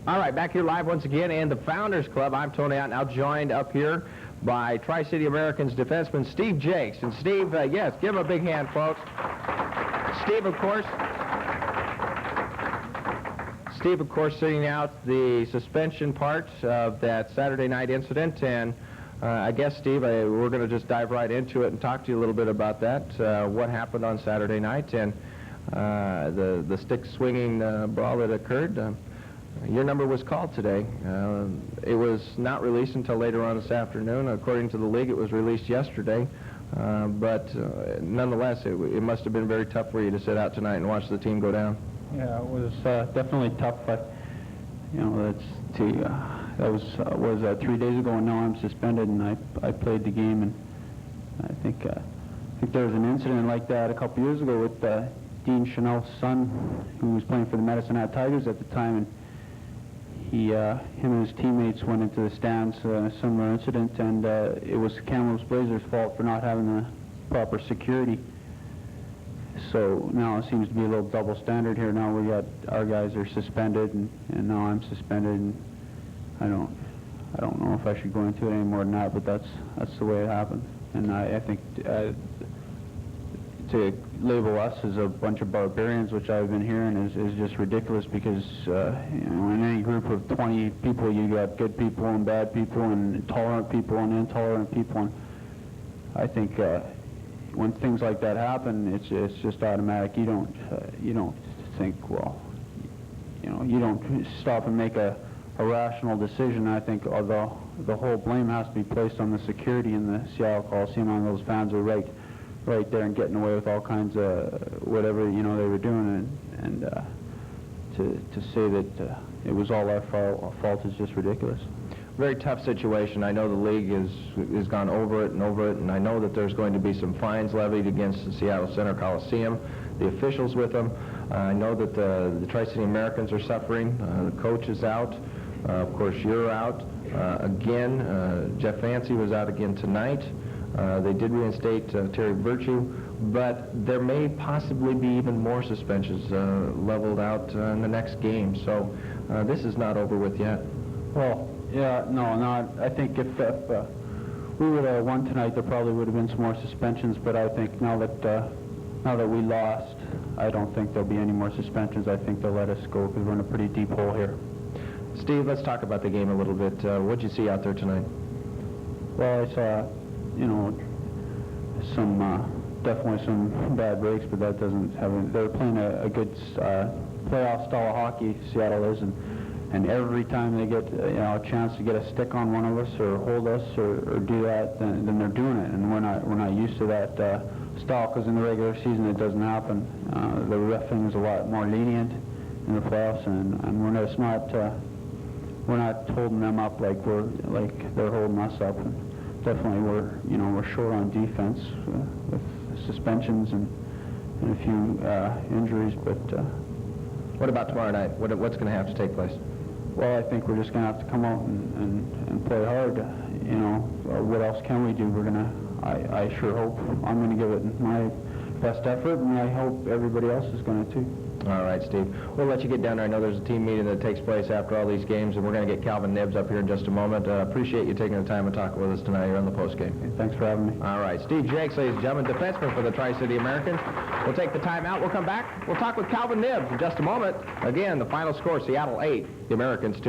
All right, back here live once again in the Founders Club. I'm Tony Ott, now joined up here by Tri-City Americans defenseman Steve Jaques. And Steve, yes, give him a big hand, folks. Steve, of course, sitting out the suspension part of that Saturday night incident. And I guess, Steve, we're going to just dive right into it and talk to you a little bit about that, what happened on Saturday night and the stick-swinging brawl that occurred. Your number was called today. It was not released until later on this afternoon. According to the league, it was released yesterday. But nonetheless, it must have been very tough for you to sit out tonight and watch the team go down. Yeah, it was definitely tough. But you know, that was 3 days ago, and now I'm suspended, and I played the game, and I think there was an incident like that a couple years ago with Dean Chanel's son, who was playing for the Medicine Hat Tigers at the time, and him and his teammates went into the stands, a similar incident, and it was Kamloops Blazers' fault for not having the proper security. So now it seems to be a little double standard here. Now we got our guys are suspended, and now I'm suspended, and I don't know if I should go into it any more than that, but that's the way it happened. And I think to label us as a bunch of barbarians, which I've been hearing, is just ridiculous, because you know, in any group of 20 people, you got good people and bad people and tolerant people and intolerant people. And I think when things like that happen, it's just automatic. You don't think, well, you know, you don't stop and make a rational decision. I think although the whole blame has to be placed on the security in the Seattle Coliseum, on those fans who are right there and getting away with all kinds of whatever, you know, they were doing, and to say that it was all our fault is just ridiculous. Very tough situation. I know the league has gone over it, and I know that there's going to be some fines levied against the Seattle Center Coliseum, the officials with them. I know that the Tri-City Americans are suffering. The coach is out. Of course, you're out. Again, Jeff Fancy was out again tonight. They did reinstate Terry Virtue, but there may possibly be even more suspensions leveled out in the next game. So this is not over with yet. Well, yeah, no. I think if we would have won tonight, there probably would have been some more suspensions. But I think now that we lost, I don't think there'll be any more suspensions. I think they'll let us go because we're in a pretty deep hole here. Steve, let's talk about the game a little bit. What'd you see out there tonight? Well, I saw, you know, definitely some bad breaks, but that doesn't have. They're playing a good playoff style of hockey. Seattle is, and every time they get a chance to get a stick on one of us or hold us or do that, then they're doing it, and we're not used to that style, because in the regular season it doesn't happen. The reffing is a lot more lenient in the playoffs, and we're not holding them up like they're holding us up. And definitely we're short on defense with suspensions and a few injuries. But what about tomorrow night? What's going to have to take place? Well, I think we're just going to have to come out and play hard. You know, what else can we do? I sure hope I'm going to give it my best effort, and I hope everybody else is going to too. All right, Steve. We'll let you get down there. I know there's a team meeting that takes place after all these games, and we're going to get Calvin Nibbs up here in just a moment. Appreciate you taking the time to talk with us tonight here on the postgame. Okay, thanks for having me. All right, Steve Jaques, ladies and gentlemen, defenseman for the Tri-City Americans. We'll take the time out. We'll come back. We'll talk with Calvin Nibbs in just a moment. Again, the final score, Seattle 8, the Americans 2.